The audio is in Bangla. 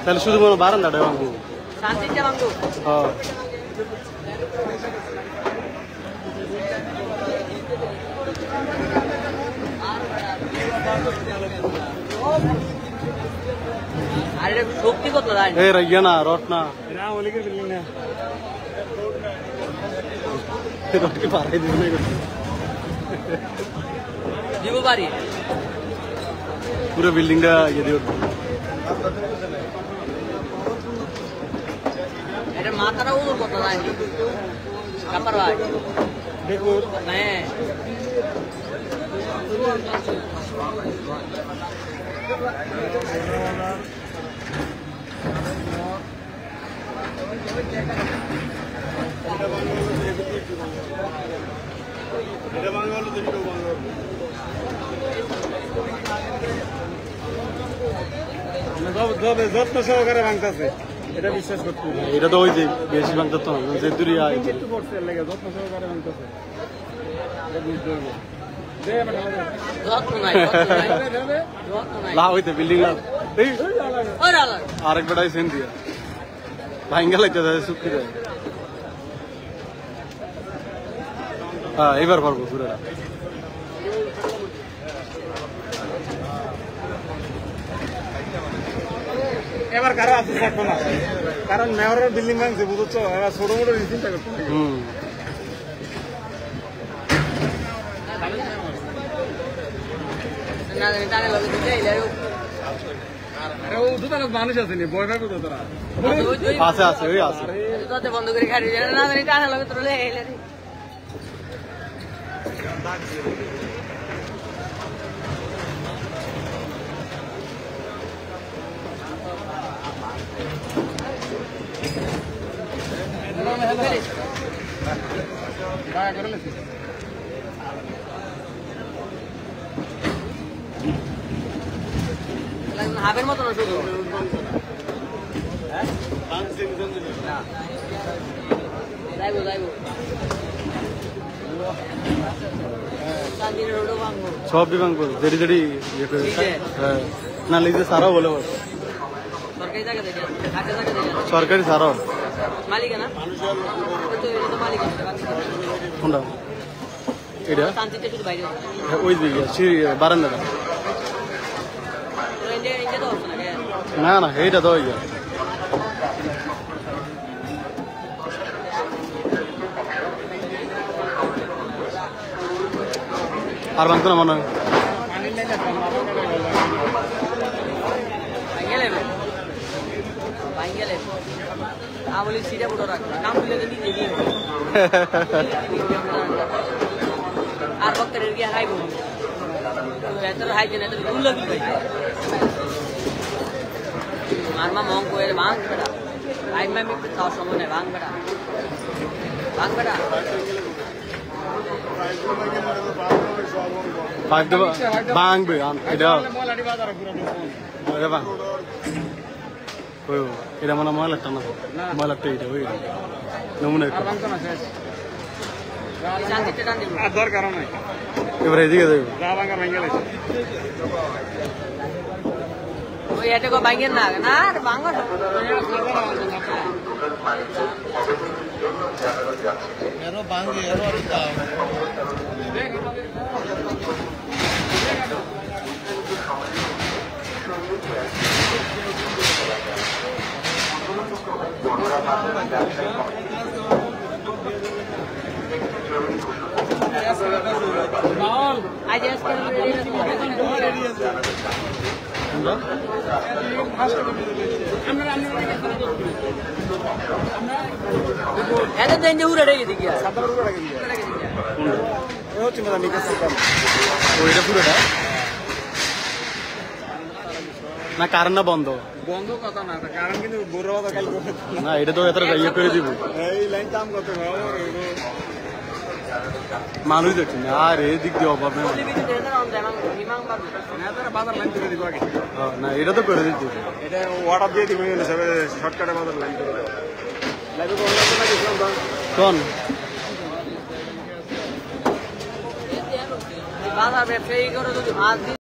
তাহলে শুধু কোনো বারান্দাটা ভাঙবো শান্তিটা ভাঙবো হ্যাঁ আর এটা শক্তি কত দাঁড় এই রাইয়া না রট না না ওলিকে বিল্ডিং না রটকে পারাই দিব না দিব পারি পুরো বিল্ডিংটা ইয়ে দিয়ে এটা মাথাটা উদর কত দাঁড় কাপার ভাই দেখো হ্যাঁ এটা বাংলা হলো দুটো বাংলা যত্ন সহকারে ভাঙতেছে এটা বিশ্বাস করতে হবে এটা তো ওই যে বেশি ভাঙতে তো না যে দূরে একটু করছে লাগে যত্ন সহকারে ভাঙতেছে এটা বুঝতে হবে যত্ন নাই যত্ন নাই লাভ হইতে বিল্ডিং লাভ এই ওরে আল্লাহ আরেক বেটাই সেন দিয়া ভাঙ্গা লাগতে যায় শুকি যায় হ্যাঁ এবার পারবো পুরোটা এবার কারো আছে থাকবো না কারণ মেয়রের বিল্ডিং ভাঙছে বুঝছো এবার ছোট মোটো চিন্তা করতে হবে না জানি লাগে দিতে ইলাও দুটো মানুষ আছে নি বয় ভাবে তোরা আছে আছে ওই আছে তোতে বন্ধ করে খাড়ি যায় না জানি টানা লাগে তোরে এলে হাবের মতো না শুধু যাইবো যাইবো রোডও ভাঙবো সব বিভাগ দেরি দেরি ইয়ে করে হ্যাঁ না লিখে সারাও বলে সরকারি জায়গা থেকে কাজে জায়গা থেকে সরকারি সারাও মালিক না তো এটা তো মালিক কোনটা এটা শান্তিতে শুধু বাইরে ওই দিকে সিঁড়ি বারান্দাটা ইন্ডিয়া তো হচ্ছে না না না এইটা তো ইয়া আর ভাঙতো না মনে হয় বলি সিটা পুরো রাখ কাম দিলে তো নিজে দিয়ে আর বক্তরের গিয়ে হাই বলি এত হাই জেনে তো ভুল লাগি ভাই মারমা মং কোয়ের ভাঙ বেটা আই মাই মিট তাও সময় নাই ভাঙ বেটা ভাঙ বেটা ভাঙবে এটা ভাঙ ওই এটা মানে ময়লাটা না ময়লাটা এইটা ওই নমুনা আর দরকার নাই এবার এদিকে যাইব যা ভাঙা ভেঙে গেছে ওই এটা কো ভাঙেন না না ভাঙো এরো ভাঙে এরো দাও আজ আজকে এত দিন যে উড়ে রেখে দিকে ওইটা পুরোটা না কারেন্ট না বন্ধ বন্ধ কথা না কারণ কিন্তু বড় কথা কাল না এটা তো এত ইয়ে করে দিব এই লাইন দাম কত মানুষ দেখছেন আর এদিক দিয়ে অভাব নেই বাজার লাইন করে দিব আগে না এটা তো করে দিচ্ছি এটা ওয়াটার দিয়ে দিব হিসাবে শর্টকাটে বাজার লাইন করে দেবো লাইভে কোনো লাগবে না কিছু কোন বাজার ব্যবসায়ী করে যদি মাছ